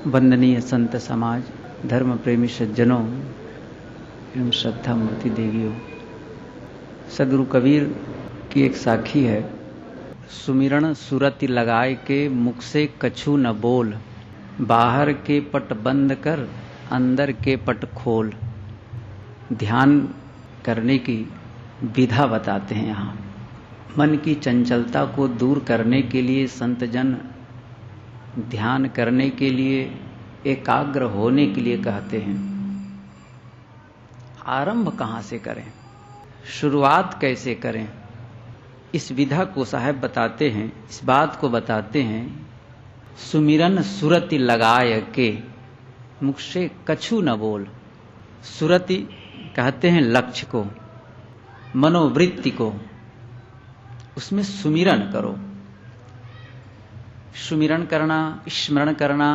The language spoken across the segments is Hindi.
वंदनीय संत समाज, धर्म प्रेमी सज्जनों एवं श्रद्धा मूर्ति देवियों, सदगुरु कबीर की एक साखी है। सुमिरन सुरति लगाए के मुख से कछु न बोल, बाहर के पट बंद कर अंदर के पट खोल। ध्यान करने की विधा बताते हैं। यहाँ मन की चंचलता को दूर करने के लिए संत जन ध्यान करने के लिए, एकाग्र होने के लिए कहते हैं। आरंभ कहाँ से करें, शुरुआत कैसे करें, इस विधा को साहब बताते हैं, इस बात को बताते हैं। सुमिरन सुरति लगाय के मुख से कछु न बोल। सुरति कहते हैं लक्ष्य को, मनोवृत्ति को, उसमें सुमिरन करो। सुमिरन करना, स्मरण करना,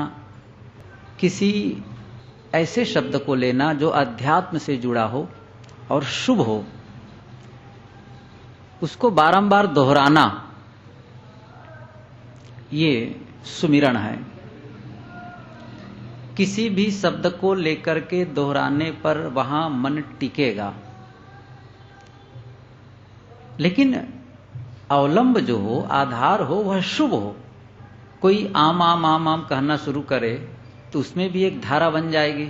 किसी ऐसे शब्द को लेना जो अध्यात्म से जुड़ा हो और शुभ हो, उसको बारंबार दोहराना, ये सुमिरन है। किसी भी शब्द को लेकर के दोहराने पर वहां मन टिकेगा, लेकिन अवलंब जो हो, आधार हो, वह शुभ हो। कोई आम आम आम आम कहना शुरू करे तो उसमें भी एक धारा बन जाएगी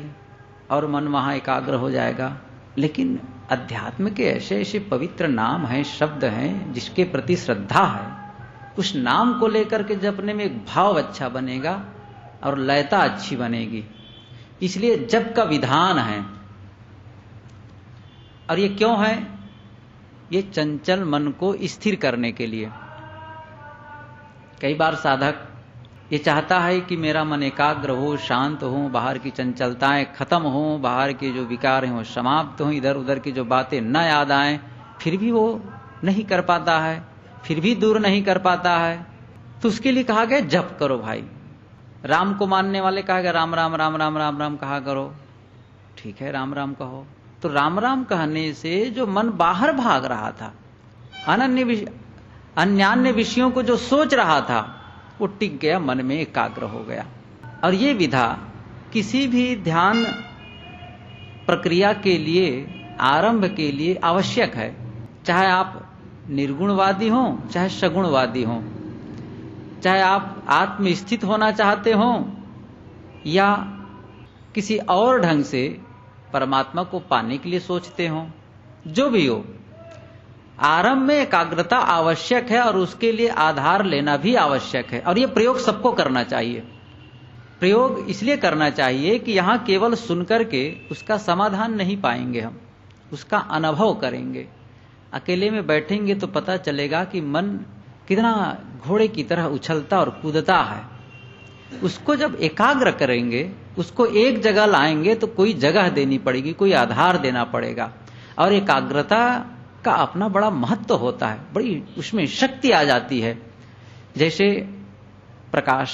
और मन वहां एकाग्र हो जाएगा। लेकिन अध्यात्म के ऐसे ऐसे पवित्र नाम हैं, शब्द हैं, जिसके प्रति श्रद्धा है, उस नाम को लेकर के जपने में एक भाव अच्छा बनेगा और लयता अच्छी बनेगी। इसलिए जप का विधान है। और ये क्यों है? ये चंचल मन को स्थिर करने के लिए। कई बार साधक ये चाहता है कि मेरा मन एकाग्र हो, शांत हो, बाहर की चंचलताएं खत्म हो, बाहर के जो विकार हैं वो समाप्त हो, इधर उधर की जो बातें न याद आएं, फिर भी वो नहीं कर पाता है, फिर भी दूर नहीं कर पाता है। तो उसके लिए कहा गया जप करो भाई। राम को मानने वाले कहा गया राम राम राम राम राम राम कहा करो। ठीक है, राम राम कहो। तो राम राम कहने से जो मन बाहर भाग रहा था, अन्यान्य विषयों को जो सोच रहा था, वो टिक गया, मन में एकाग्र हो गया। और ये विधा किसी भी ध्यान प्रक्रिया के लिए, आरंभ के लिए आवश्यक है। चाहे आप निर्गुणवादी हो, चाहे सगुणवादी हो, चाहे आप आत्मस्थित होना चाहते हो या किसी और ढंग से परमात्मा को पाने के लिए सोचते हो, जो भी हो, आरंभ में एकाग्रता आवश्यक है और उसके लिए आधार लेना भी आवश्यक है। और ये प्रयोग सबको करना चाहिए। प्रयोग इसलिए करना चाहिए कि यहां केवल सुनकर के उसका समाधान नहीं पाएंगे, हम उसका अनुभव करेंगे। अकेले में बैठेंगे तो पता चलेगा कि मन कितना घोड़े की तरह उछलता और कूदता है। उसको जब एकाग्र करेंगे, उसको एक जगह लाएंगे तो कोई जगह देनी पड़ेगी, कोई आधार देना पड़ेगा। और एकाग्रता का अपना बड़ा महत्व होता है, बड़ी उसमें शक्ति आ जाती है। जैसे प्रकाश,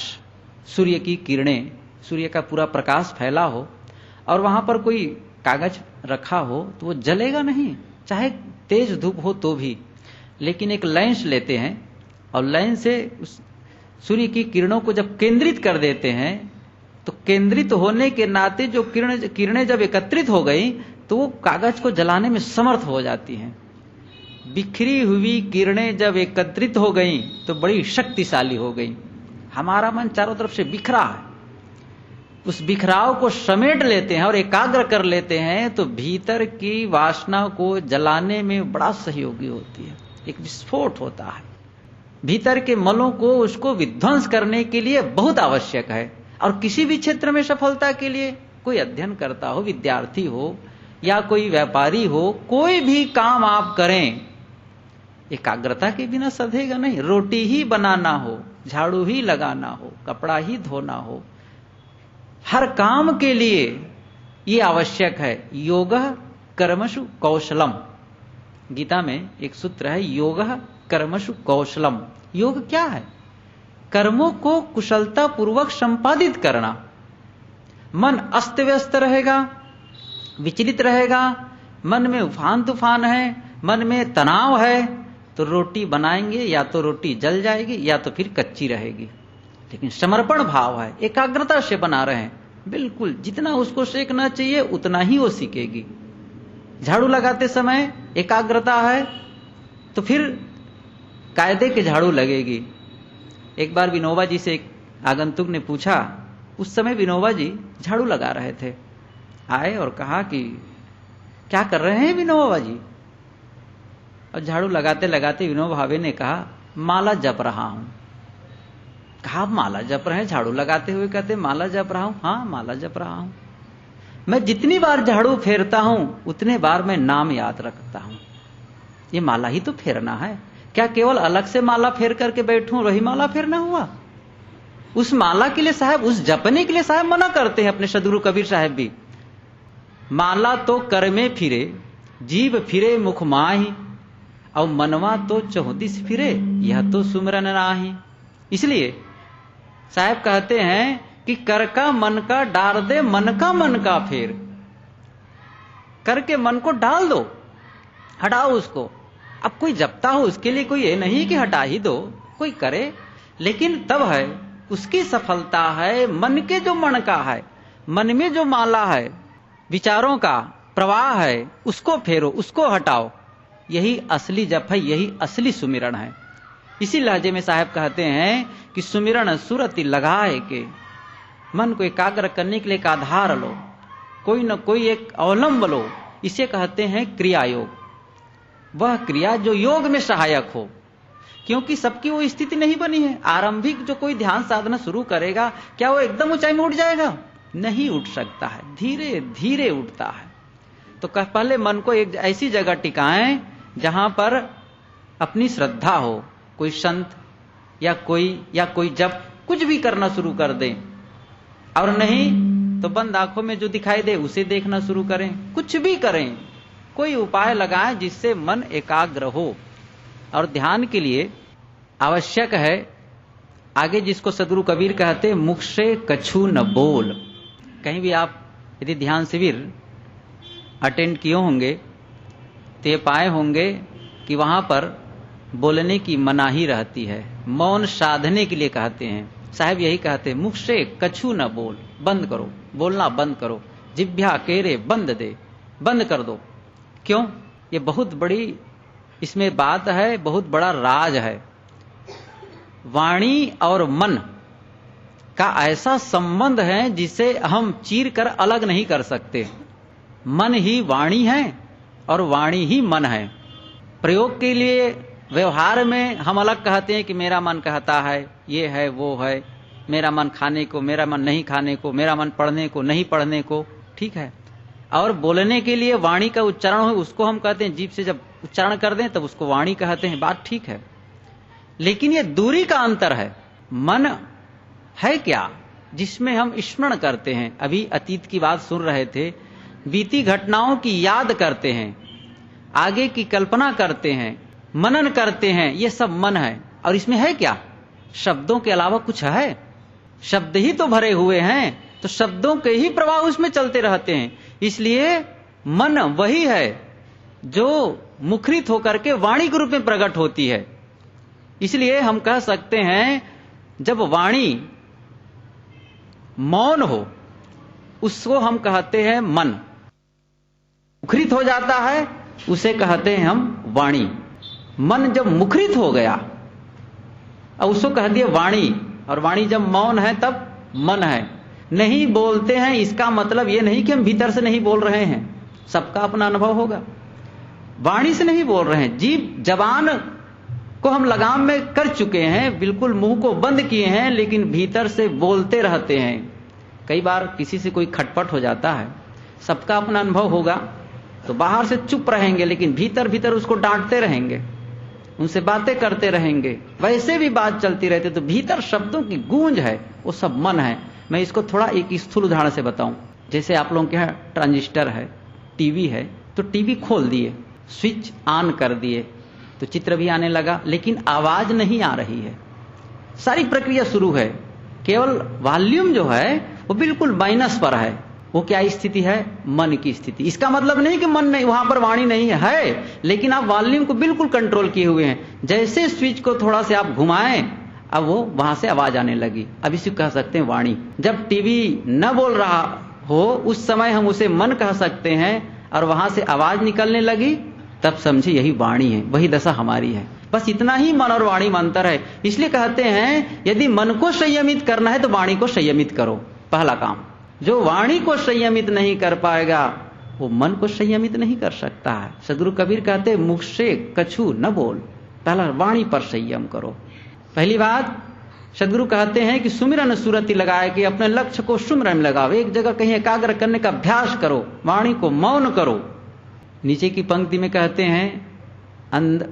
सूर्य की किरणें, सूर्य का पूरा प्रकाश फैला हो और वहां पर कोई कागज रखा हो तो वो जलेगा नहीं, चाहे तेज धूप हो तो भी। लेकिन एक लेंस लेते हैं और लेंस से उस सूर्य की किरणों को जब केंद्रित कर देते हैं, तो केंद्रित होने के नाते जो किरणें जब एकत्रित हो गई तो वो कागज को जलाने में समर्थ हो जाती हैं। बिखरी हुई किरणें जब एकत्रित हो गई तो बड़ी शक्तिशाली हो गई। हमारा मन चारों तरफ से बिखरा है, उस बिखराव को समेट लेते हैं और एकाग्र कर लेते हैं तो भीतर की वासना को जलाने में बड़ा सहयोगी होती है। एक विस्फोट होता है भीतर के मलों को, उसको विध्वंस करने के लिए बहुत आवश्यक है। और किसी भी क्षेत्र में सफलता के लिए, कोई अध्ययन करता हो, विद्यार्थी हो या कोई व्यापारी हो, कोई भी काम आप करें, एकाग्रता के बिना सधेगा नहीं। रोटी ही बनाना हो, झाड़ू ही लगाना हो, कपड़ा ही धोना हो, हर काम के लिए ये आवश्यक है। योगः कर्मसु कौशलम। गीता में एक सूत्र है, योगः कर्मसु कौशलम। योग क्या है? कर्मों को कुशलता पूर्वक संपादित करना। मन अस्त व्यस्त रहेगा, विचलित रहेगा, मन में उफान तूफान है, मन में तनाव है, तो रोटी बनाएंगे या तो रोटी जल जाएगी या तो फिर कच्ची रहेगी। लेकिन समर्पण भाव है, एकाग्रता से बना रहे हैं। बिल्कुल जितना उसको सीखना चाहिए उतना ही वो सीखेगी। झाड़ू लगाते समय एकाग्रता है तो फिर कायदे के झाड़ू लगेगी। एक बार विनोबा जी से एक आगंतुक ने पूछा, उस समय विनोबा जी झाड़ू लगा रहे थे, आए और कहा कि क्या कर रहे हैं विनोबा जी? और झाड़ू लगाते लगाते विनोबा भावे ने कहा, माला जप रहा हूं। कहा माला जप रहे हैं? झाड़ू लगाते हुए कहते माला जप रहा हूं। हाँ माला जप रहा हूं। मैं जितनी बार झाड़ू फेरता हूं उतने बार मैं नाम याद रखता हूं। ये माला ही तो फेरना है। क्या केवल अलग से माला फेर करके बैठूं वही माला फेरना हुआ? उस माला के लिए साहब, उस जपने के लिए साहब मना करते हैं अपने सदगुरु कबीर साहब भी। माला तो कर में फिरे, जीव फिरे मुख माही, और मनवा तो चौदिस फिरे, यह तो सुमरन नाही। इसलिए साहब कहते हैं कि कर का मन का डाल दे, मन का फेर। करके मन को डाल दो, हटाओ उसको। अब कोई जपता हो उसके लिए कोई ये नहीं कि हटा ही दो, कोई करे, लेकिन तब है उसकी सफलता है मन के जो मन का है, मन में जो माला है, विचारों का प्रवाह है, उसको फेरो, उसको हटाओ। यही असली जप है, यही असली सुमिरन है। इसी लहजे में साहब कहते हैं कि सुमिरन सुरति लगाए के, मन को एकाग्र करने के लिए एक आधार लो, कोई न कोई एक अवलंब लो। इसे कहते हैं क्रिया योग। वह क्रिया जो योग में सहायक हो, क्योंकि सबकी वो स्थिति नहीं बनी है। आरंभिक जो कोई ध्यान साधना शुरू करेगा, क्या वो एकदम ऊंचाई में उठ जाएगा? नहीं उठ सकता है, धीरे धीरे उठता है। तो पहले मन को एक ऐसी जगह टिकाएं जहां पर अपनी श्रद्धा हो, कोई संत या कोई जप कुछ भी करना शुरू कर दें, और नहीं तो बंद आंखों में जो दिखाई दे उसे देखना शुरू करें। कुछ भी करें, कोई उपाय लगाएं जिससे मन एकाग्र हो। और ध्यान के लिए आवश्यक है, आगे जिसको सदगुरु कबीर कहते, मुख से कछु न बोल। कहीं भी आप यदि ध्यान शिविर अटेंड किए होंगे तो ये पाए होंगे कि वहां पर बोलने की मनाही रहती है, मौन साधने के लिए कहते हैं। साहब यही कहते हैं, मुख से कछु न बोल, बंद करो, बोलना बंद करो, जिह्वा केरे बंद दे, बंद कर दो। क्यों? ये बहुत बड़ी इसमें बात है, बहुत बड़ा राज है। वाणी और मन का ऐसा संबंध है जिसे हम चीर कर अलग नहीं कर सकते। मन ही वाणी है और वाणी ही मन है। प्रयोग के लिए व्यवहार में हम अलग कहते हैं कि मेरा मन कहता है, ये है वो है, मेरा मन खाने को, मेरा मन नहीं खाने को, मेरा मन पढ़ने को, नहीं पढ़ने को, ठीक है। और बोलने के लिए वाणी का उच्चारण हो, उसको हम कहते हैं, जीभ से जब उच्चारण कर दें तब उसको वाणी कहते हैं, बात ठीक है। लेकिन ये दूरी का अंतर है। मन है क्या? जिसमें हम स्मरण करते हैं। अभी अतीत की बात सुन रहे थे, बीती घटनाओं की याद करते हैं, आगे की कल्पना करते हैं, मनन करते हैं, ये सब मन है। और इसमें है क्या? शब्दों के अलावा कुछ है? शब्द ही तो भरे हुए हैं, तो शब्दों के ही प्रवाह उसमें चलते रहते हैं। इसलिए मन वही है जो मुखरित होकर के वाणी के रूप में प्रकट होती है। इसलिए हम कह सकते हैं, जब वाणी मौन हो उसको हम कहते हैं मन। मुखरित हो जाता है उसे कहते हैं हम वाणी। मन जब मुखरित हो गया अब उसको कह दिया वाणी, और वाणी जब मौन है तब मन है। नहीं बोलते हैं इसका मतलब ये नहीं कि हम भीतर से नहीं बोल रहे हैं, सबका अपना अनुभव होगा। वाणी से नहीं बोल रहे हैं, जीभ जबान को हम लगाम में कर चुके हैं, बिल्कुल मुंह को बंद किए हैं, लेकिन भीतर से बोलते रहते हैं। कई बार किसी से कोई खटपट हो जाता है, सबका अपना अनुभव होगा, तो बाहर से चुप रहेंगे लेकिन भीतर भीतर उसको डांटते रहेंगे, उनसे बातें करते रहेंगे, वैसे भी बात चलती रहती, तो भीतर शब्दों की गूंज है, वो सब मन है। मैं इसको थोड़ा एक स्थूल उदाहरण से बताऊं। जैसे आप लोगों के यहाँ ट्रांजिस्टर है, टीवी है, तो टीवी खोल दिए, स्विच ऑन कर दिए, तो चित्र भी आने लगा, लेकिन आवाज नहीं आ रही है। सारी प्रक्रिया शुरू है, केवल वॉल्यूम जो है वो बिल्कुल माइनस पर है। वो क्या स्थिति है? मन की स्थिति। इसका मतलब नहीं कि मन नहीं, वहां पर वाणी नहीं है, लेकिन आप वॉल्यूम को बिल्कुल कंट्रोल किए हुए हैं। जैसे स्विच को थोड़ा से आप घुमाएं, अब वो वहां से आवाज आने लगी। अब इसी कह सकते हैं वाणी। जब टीवी न बोल रहा हो उस समय हम उसे मन कह सकते हैं, और वहां से आवाज निकलने लगी तब समझे यही वाणी है, वही दशा हमारी है। बस इतना ही मन और वाणी में अंतर है। इसलिए कहते हैं यदि मन को संयमित करना है तो वाणी को संयमित करो, पहला काम। जो वाणी को संयमित नहीं कर पाएगा वो मन को संयमित नहीं कर सकता है। सदगुरु कबीर कहते हैं मुख से कछु न बोल, पहला वाणी पर संयम करो। पहली बात सदगुरु कहते हैं कि सुमिरन सुरति लगाए कि अपने लक्ष्य को सुमिरन लगाओ, एक जगह कहीं एकाग्र करने का अभ्यास करो, वाणी को मौन करो। नीचे की पंक्ति में कहते हैं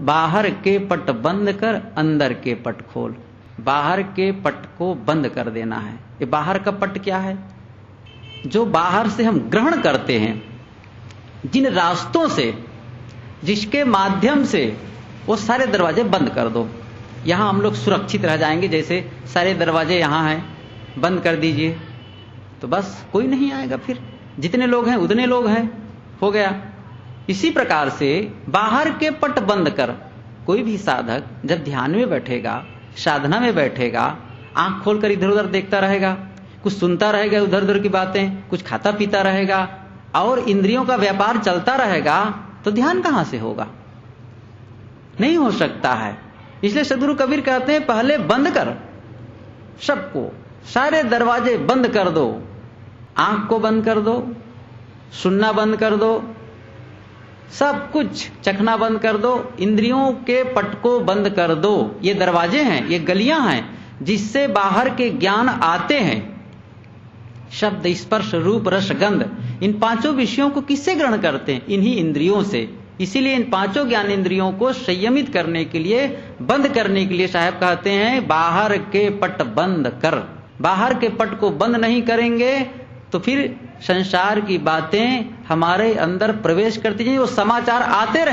बाहर के पट बंद कर अंदर के पट खोल। बाहर के पट को बंद कर देना है। ये बाहर का पट क्या है? जो बाहर से हम ग्रहण करते हैं, जिन रास्तों से, जिसके माध्यम से, वो सारे दरवाजे बंद कर दो। यहां हम लोग सुरक्षित रह जाएंगे, जैसे सारे दरवाजे यहां हैं, बंद कर दीजिए तो बस कोई नहीं आएगा। फिर जितने लोग हैं उतने लोग हैं, हो गया। इसी प्रकार से बाहर के पट बंद कर, कोई भी साधक जब ध्यान में बैठेगा, साधना में बैठेगा, आंख खोलकर इधर उधर देखता रहेगा, कुछ सुनता रहेगा उधर उधर की बातें, कुछ खाता पीता रहेगा और इंद्रियों का व्यापार चलता रहेगा, तो ध्यान कहां से होगा? नहीं हो सकता है। इसलिए सदगुरु कबीर कहते हैं पहले बंद कर सबको, सारे दरवाजे बंद कर दो, आंख को बंद कर दो, सुनना बंद कर दो, सब कुछ चखना बंद कर दो, इंद्रियों के पट को बंद कर दो। ये दरवाजे हैं, ये गलियां हैं जिससे बाहर के ज्ञान आते हैं। शब्द, स्पर्श, रूप, रस, गंध, इन पांचों विषयों को किससे ग्रहण करते हैं? इन्हीं इंद्रियों से। इसीलिए इन पांचों ज्ञान इंद्रियों को संयमित करने के लिए, बंद करने के लिए साहब कहते हैं बाहर के पट बंद कर। बाहर के पट को बंद नहीं करेंगे तो फिर संसार की बातें हमारे अंदर प्रवेश करती जाएंगी। वो समाचार आते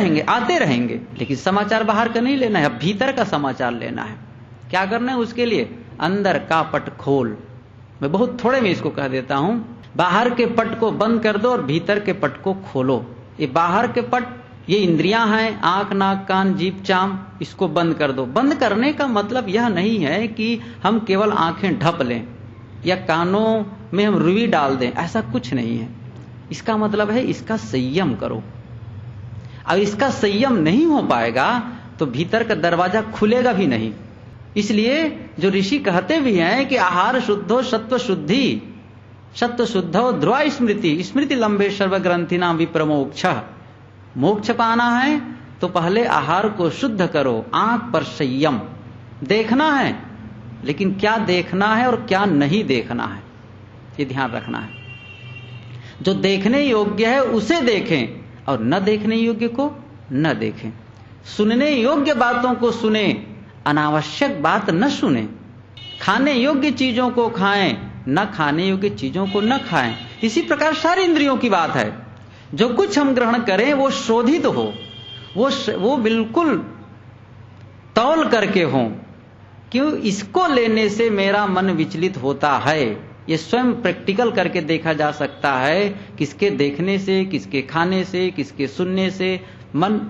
रहेंगे, लेकिन समाचार बाहर का नहीं लेना है, भीतर का समाचार लेना है। क्या करना है उसके लिए? अंदर का पट खोल। मैं बहुत थोड़े में इसको कह देता हूं, बाहर के पट को बंद कर दो और भीतर के पट को खोलो। ये बाहर के पट, ये इंद्रियां हैं, आंख, नाक, कान, जीभ, चाम, इसको बंद कर दो। बंद करने का मतलब यह नहीं है कि हम केवल आंखें ढप लें या कानों में हम रुई डाल दें, ऐसा कुछ नहीं है। इसका मतलब है इसका संयम करो। अब इसका संयम नहीं हो पाएगा तो भीतर का दरवाजा खुलेगा भी नहीं। इसलिए जो ऋषि कहते भी हैं कि आहार शुद्धो सत्व शुद्धि, सत्व शुद्धो ध्रुवा स्मृति, स्मृति लंबे सर्व ग्रंथि नाम विप्रमोक्ष। मोक्ष पाना है तो पहले आहार को शुद्ध करो, आंख पर संयम। देखना है, लेकिन क्या देखना है और क्या नहीं देखना है ये ध्यान रखना है। जो देखने योग्य है उसे देखें और न देखने योग्य को न देखें। सुनने योग्य बातों को सुने, अनावश्यक बात न सुने। खाने योग्य चीजों को खाएं, न खाने योग्य चीजों को न खाएं। इसी प्रकार सारी इंद्रियों की बात है। जो कुछ हम ग्रहण करें वो शोधित हो, वो बिल्कुल तौल करके हो। क्यों? इसको लेने से मेरा मन विचलित होता है। ये स्वयं प्रैक्टिकल करके देखा जा सकता है। किसके देखने से, किसके खाने से, किसके सुनने से मन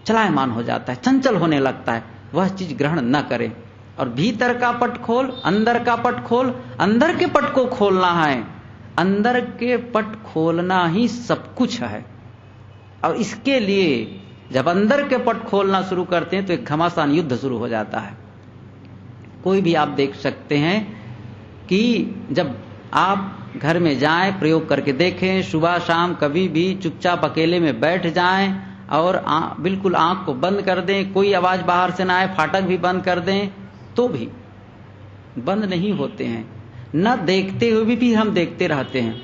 चलायमान हो जाता है, चंचल होने लगता है। वह चीज ग्रहण न करें। और भीतर का पट खोल, अंदर का पट खोल। अंदर के पट को खोलना है। अंदर के पट खोलना ही सब कुछ है। और इसके लिए जब अंदर के पट खोलना शुरू करते हैं तो एक घमासान युद्ध शुरू हो जाता है। कोई भी आप देख सकते हैं कि जब आप घर में जाएं, प्रयोग करके देखें, सुबह शाम कभी भी चुपचाप अकेले में बैठ जाएं और बिल्कुल आंख को बंद कर दें, कोई आवाज बाहर से ना आए, फाटक भी बंद कर दें, तो भी बंद नहीं होते हैं। न देखते हुए भी हम देखते रहते हैं,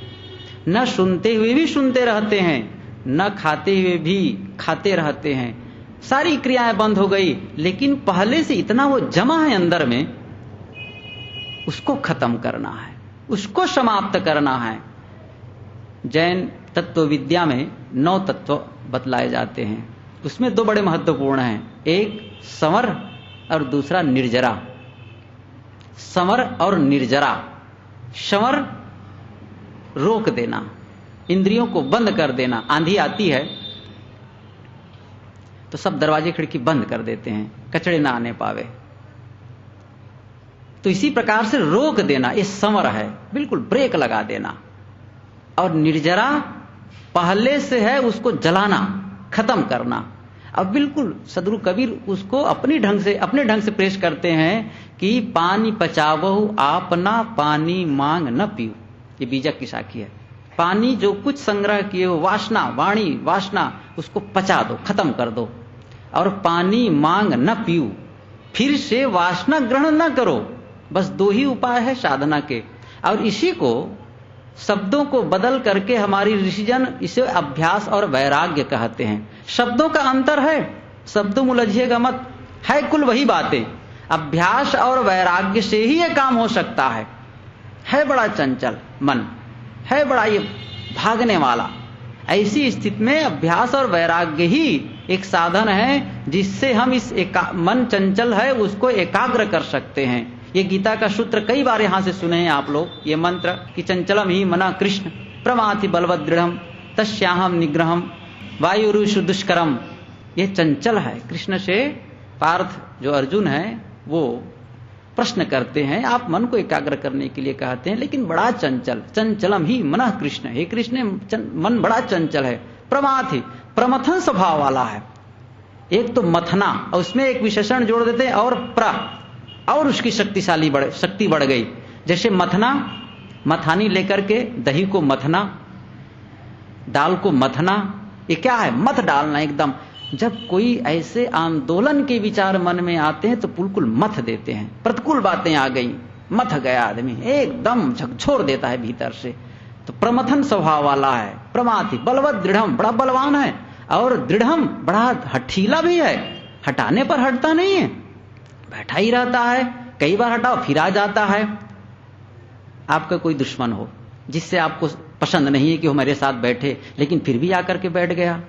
न सुनते हुए भी सुनते रहते हैं, न खाते हुए भी खाते रहते हैं। सारी क्रियाएं बंद हो गई, लेकिन पहले से इतना वो जमा है अंदर में, उसको खत्म करना है, उसको समाप्त करना है। जैन तत्व विद्या में 9 तत्व बतलाए जाते हैं। उसमें 2 बड़े महत्वपूर्ण हैं, एक संवर और दूसरा निर्जरा। संवर और निर्जरा। संवर रोक देना, इंद्रियों को बंद कर देना। आंधी आती है तो सब दरवाजे खिड़की बंद कर देते हैं, कचड़े ना आने पावे। तो इसी प्रकार से रोक देना, ये समर है, बिल्कुल ब्रेक लगा देना। और निर्जरा पहले से है, उसको जलाना, खत्म करना। अब बिल्कुल सदगुरु कबीर उसको अपने ढंग से पेश करते हैं कि पानी पचावहु आपना, पानी मांग न पीऊ। ये बीजक की साखी है। पानी जो कुछ संग्रह किए हो, वासना, वाणी वासना, उसको पचा दो, खत्म कर दो। और पानी मांग न पीऊ, फिर से वासना ग्रहण न करो। बस दो ही उपाय है साधना के। और इसी को शब्दों को बदल करके हमारी ऋषिजन इसे अभ्यास और वैराग्य कहते हैं। शब्दों का अंतर है, शब्दों में उलझिएगा मत, है कुल वही बातें। अभ्यास और वैराग्य से ही यह काम हो सकता है बड़ा चंचल मन, है बड़ा ये भागने वाला। ऐसी स्थिति में अभ्यास और वैराग्य ही एक साधन है जिससे हम इस मन चंचल है उसको एकाग्र कर सकते हैं। ये गीता का सूत्र कई बार यहां से सुने हैं आप लोग, ये मंत्र कि चंचलम ही मना कृष्ण प्रमाथि बलवद दृढ़म तस्याहम निग्रहम वायुरुषु दुष्करम। ये चंचल है। कृष्ण से पार्थ जो अर्जुन है वो प्रश्न करते हैं, आप मन को एकाग्र करने के लिए कहते हैं, लेकिन बड़ा चंचल, चंचलम ही मन कृष्ण, हे कृष्ण मन बड़ा चंचल है। प्रमाथि, प्रमथन स्वभाव वाला है। एक तो मथना, और उसमें एक विशेषण जोड़ देते हैं और उसकी शक्ति बढ़ गई। जैसे मथना, मथानी लेकर के दही को मथना, दाल को मथना, ये क्या है? मथ डालना एकदम। जब कोई ऐसे आंदोलन के विचार मन में आते हैं तो बिल्कुल मथ देते हैं। प्रतिकूल बातें आ गई, मथ गया आदमी, एकदम झकझोर देता है भीतर से। तो प्रमथन स्वभाव वाला है। प्रमाथि बलवत दृढ़म, बड़ा बलवान है। और दृढ़म, बड़ा हठीला भी है, हटाने पर हटता नहीं है, बैठा ही रहता है। कई बार हटाओ फिर आ जाता है। आपका कोई दुश्मन हो जिससे आपको पसंद नहीं है कि वो मेरे साथ बैठे, लेकिन फिर भी आकर के बैठ गया,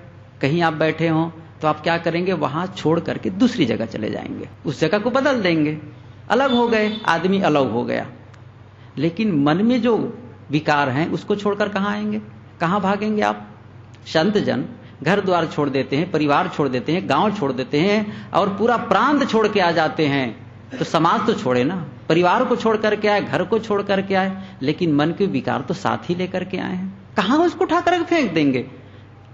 कहीं आप बैठे हो तो आप क्या करेंगे? वहां छोड़ करके दूसरी जगह चले जाएंगे, उस जगह को बदल देंगे, अलग हो गए, आदमी अलग हो गया। लेकिन मन में जो विकार हैं उसको छोड़कर कहां आएंगे? कहां भागेंगे आप? संत जन घर द्वार छोड़ देते हैं, परिवार छोड़ देते हैं, गांव छोड़ देते हैं और पूरा प्रांत छोड़ के आ जाते हैं। तो समाज तो छोड़े ना, परिवार को छोड़ करके आए, घर को छोड़ करके आए, लेकिन मन के विकार तो साथ ही लेकर के आए हैं। कहां उसको उठा करके फेंक देंगे?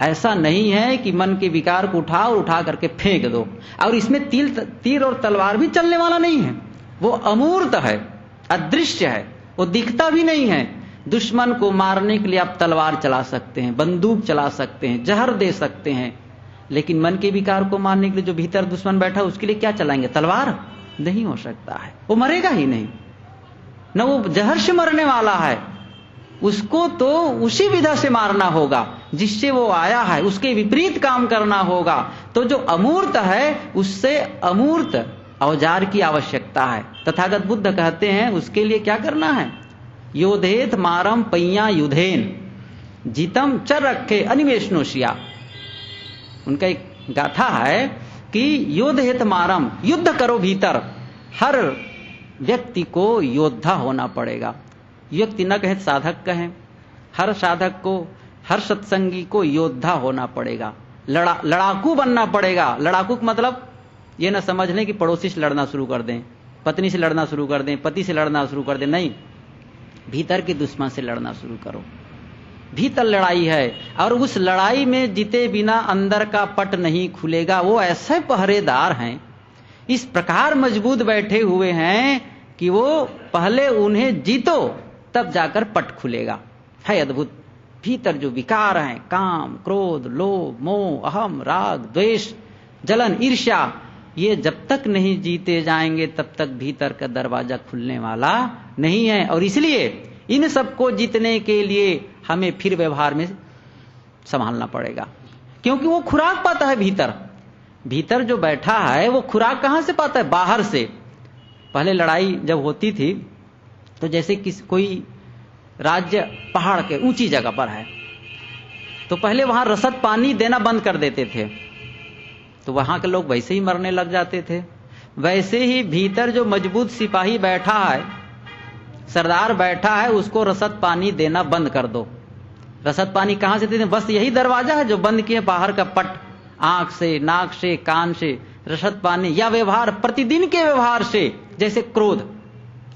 ऐसा नहीं है कि मन के विकार को उठा करके फेंक दो। और इसमें तीर और तलवार भी चलने वाला नहीं है, वो अमूर्त है, अदृश्य है, वो दिखता भी नहीं है। दुश्मन को मारने के लिए आप तलवार चला सकते हैं, बंदूक चला सकते हैं, जहर दे सकते हैं, लेकिन मन के विकार को मारने के लिए जो भीतर दुश्मन बैठा उसके लिए क्या चलाएंगे? तलवार? नहीं हो सकता है, वो मरेगा ही नहीं, न वो जहर से मरने वाला है। उसको तो उसी विधा से मारना होगा जिससे वो आया है, उसके विपरीत काम करना होगा। तो जो अमूर्त है उससे अमूर्त औजार की आवश्यकता है। तथागत बुद्ध कहते हैं उसके लिए क्या करना है? योधेत मारम पैया युधेन जीतम चर रखे अनिवेशनोशिया। उनका एक गाथा है कि योधेत मारम, युद्ध करो भीतर। हर व्यक्ति को योद्धा होना पड़ेगा। व्यक्ति न कहे साधक कहें, हर साधक को, हर सत्संगी को योद्धा होना पड़ेगा, लड़ाकू बनना पड़ेगा। लड़ाकू का मतलब ये न समझ लें कि पड़ोसी से लड़ना शुरू कर दें, पत्नी से लड़ना शुरू कर दें, पति से लड़ना शुरू कर दें, नहीं, भीतर के दुश्मन से लड़ना शुरू करो। भीतर लड़ाई है और उस लड़ाई में जीते बिना अंदर का पट नहीं खुलेगा। वो ऐसे पहरेदार हैं, इस प्रकार मजबूत बैठे हुए हैं कि वो पहले उन्हें जीतो तब जाकर पट खुलेगा। है अद्भुत। भीतर जो विकार हैं, काम, क्रोध, लोभ, मोह, अहम, राग, द्वेष, जलन, ईर्ष्या, ये जब तक नहीं जीते जाएंगे तब तक भीतर का दरवाजा खुलने वाला नहीं है। और इसलिए इन सबको जीतने के लिए हमें फिर व्यवहार में संभालना पड़ेगा, क्योंकि वो खुराक पाता है भीतर। भीतर जो बैठा है वो खुराक कहां से पाता है? बाहर से। पहले लड़ाई जब होती थी तो जैसे कोई राज्य पहाड़ के ऊंची जगह पर है तो पहले वहां रसद पानी देना बंद कर देते थे, तो वहां के लोग वैसे ही मरने लग जाते थे। वैसे ही भीतर जो मजबूत सिपाही बैठा है, सरदार बैठा है, उसको रसद पानी देना बंद कर दो। रसद पानी कहां से देते? बस यही दरवाजा है जो बंद किए, बाहर का पट, आंख से, नाक से, कान से रसद पानी, या व्यवहार, प्रतिदिन के व्यवहार से, जैसे क्रोध,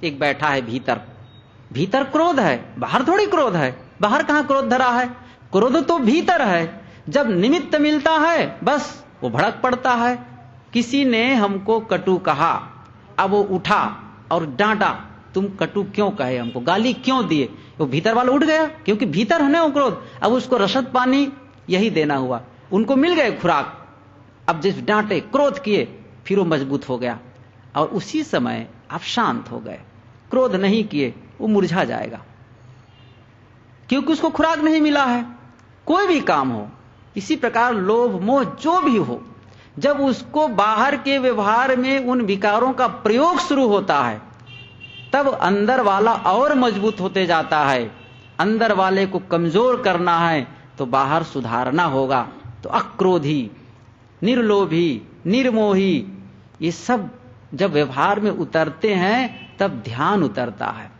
एक बैठा है भीतर, भीतर क्रोध है, बाहर थोड़ी क्रोध है, बाहर कहां क्रोध धरा है, क्रोध तो भीतर है। जब निमित्त मिलता है बस वो भड़क पड़ता है। किसी ने हमको कटु कहा, अब वो उठा और डांटा, तुम कटु क्यों कहे हमको, गाली क्यों दिए, वो भीतर वाला उठ गया, क्योंकि भीतर है ना वो क्रोध। अब उसको रसद पानी यही देना हुआ, उनको मिल गए खुराक। अब जिस डांटे क्रोध किए फिर वो मजबूत हो गया, और उसी समय आप शांत हो गए। क्रोध नहीं किए वो मुरझा जाएगा, क्योंकि उसको खुराक नहीं मिला है। कोई भी काम हो, इसी प्रकार लोभ मोह जो भी हो, जब उसको बाहर के व्यवहार में उन विकारों का प्रयोग शुरू होता है, तब अंदर वाला और मजबूत होते जाता है। अंदर वाले को कमजोर करना है तो बाहर सुधारना होगा। तो अक्रोधी, निर्लोभी, निर्मोही, ये सब जब व्यवहार में उतरते हैं तब ध्यान उतरता है।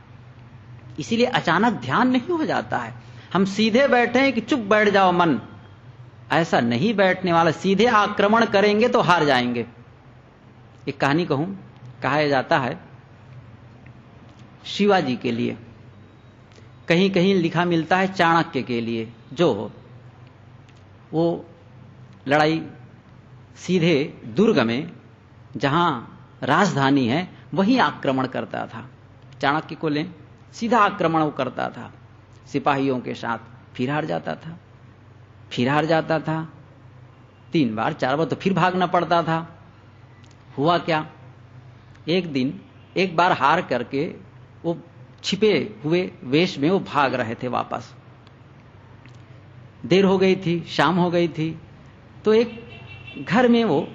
इसीलिए अचानक ध्यान नहीं हो जाता है। हम सीधे बैठे हैं कि चुप बैठ जाओ मन, ऐसा नहीं बैठने वाला। सीधे आक्रमण करेंगे तो हार जाएंगे। एक कहानी कहूं, कहा जाता है शिवाजी के लिए, कहीं कहीं लिखा मिलता है चाणक्य के लिए, जो हो वो लड़ाई सीधे दुर्ग में जहां राजधानी है वहीं आक्रमण करता था। चाणक्य को लें, सीधा आक्रमण वो करता था सिपाहियों के साथ, फिर हार जाता था, फिर हार जाता था, 3 बार 4 बार तो फिर भागना पड़ता था। हुआ क्या, एक दिन एक बार हार करके वो छिपे हुए वेश में वो भाग रहे थे वापस। देर हो गई थी, शाम हो गई थी, तो एक घर में वो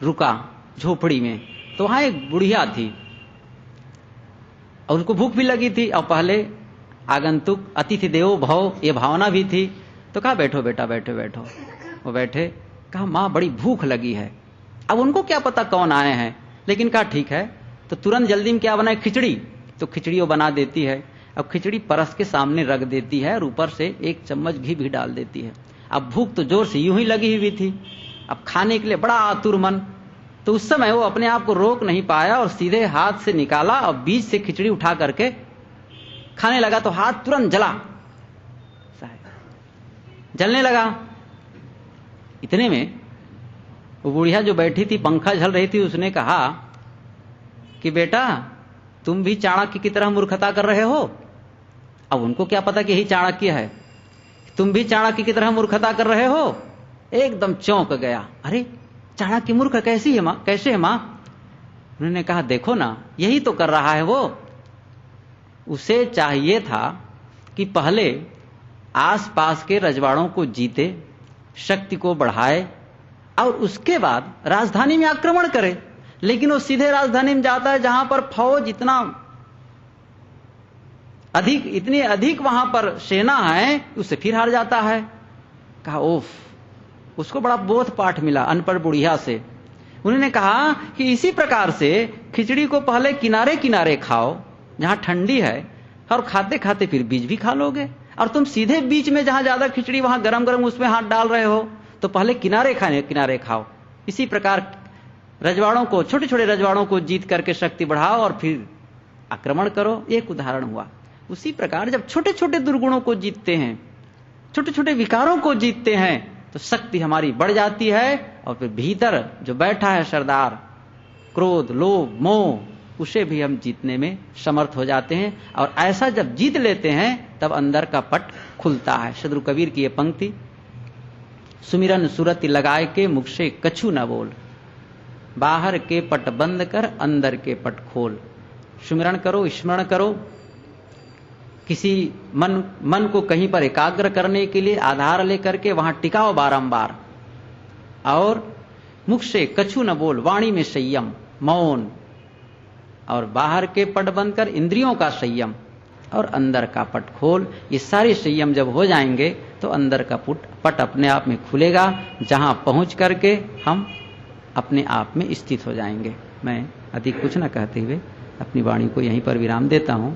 रुका, झोपड़ी में। तो वहां एक बुढ़िया थी और उसको भूख भी लगी थी, और पहले आगंतुक अतिथि देवो भव ये भावना भी थी। तो कहा बैठो बेटा, बैठो बैठो। वो बैठे, कहा मां बड़ी भूख लगी है। अब उनको क्या पता कौन आए हैं, लेकिन कहा ठीक है। तो तुरंत जल्दी में क्या बनाए, खिचड़ी। तो खिचड़ी वो बना देती है, अब खिचड़ी परस के सामने रख देती है और ऊपर से 1 चम्मच घी भी डाल देती है। अब भूख तो जोर से यूं ही लगी हुई थी, अब खाने के लिए बड़ा आतुर मन। तो उस समय वो अपने आप को रोक नहीं पाया और सीधे हाथ से निकाला और बीच से खिचड़ी उठा करके खाने लगा। तो हाथ तुरंत जलने लगा। इतने में वो बुढ़िया जो बैठी थी, पंखा झल रही थी, उसने कहा कि बेटा तुम भी चाणक्य की तरह मूर्खता कर रहे हो। अब उनको क्या पता कि यही चाणक्य है। तुम भी चाणक्य की तरह मूर्खता कर रहे हो। एकदम चौंक गया, अरे चाणक्य मूर्ख कैसी है मां, कैसे है मां? उन्होंने कहा देखो ना, यही तो कर रहा है वो। उसे चाहिए था कि पहले आसपास के रजवाड़ों को जीते, शक्ति को बढ़ाए और उसके बाद राजधानी में आक्रमण करे। लेकिन वो सीधे राजधानी में जाता है जहां पर फौज इतनी अधिक वहां पर सेना है, उससे फिर हार जाता है। कहा ओफ, उसको बड़ा बोध पाठ मिला अनपढ़ बुढ़िया से। उन्होंने कहा कि इसी प्रकार से खिचड़ी को पहले किनारे किनारे खाओ जहां ठंडी है, और खाते खाते फिर बीज भी खा लोगे। और तुम सीधे बीच में जहां ज्यादा खिचड़ी वहां गरम गरम उसमें हाथ डाल रहे हो, तो पहले किनारे खाओ। इसी प्रकार रजवाड़ों को, छोटे छोटे रजवाड़ों को जीत करके शक्ति बढ़ाओ और फिर आक्रमण करो। एक उदाहरण हुआ। उसी प्रकार जब छोटे छोटे दुर्गुणों को जीतते हैं, छोटे छोटे विकारों को जीतते हैं, तो शक्ति हमारी बढ़ जाती है। और फिर भीतर जो बैठा है सरदार, क्रोध, लोभ, मोह, उसे भी हम जीतने में समर्थ हो जाते हैं। और ऐसा जब जीत लेते हैं तब अंदर का पट खुलता है। सदगुरु कबीर की ये पंक्ति, सुमिरन सुरति लगाए के मुख से कछु न बोल, बाहर के पट बंद कर अंदर के पट खोल। सुमिरन करो, स्मरण करो, किसी मन को कहीं पर एकाग्र करने के लिए आधार लेकर के वहां टिकाओ बारंबार। और मुख से कछु न बोल, वाणी में संयम, मौन, और बाहर के पट बंद कर इंद्रियों का संयम और अंदर का पट खोल। ये सारे संयम जब हो जाएंगे तो अंदर का पट अपने आप में खुलेगा, जहां पहुंच करके हम अपने आप में स्थित हो जाएंगे। मैं अधिक कुछ न कहते हुए अपनी वाणी को यहीं पर विराम देता हूं।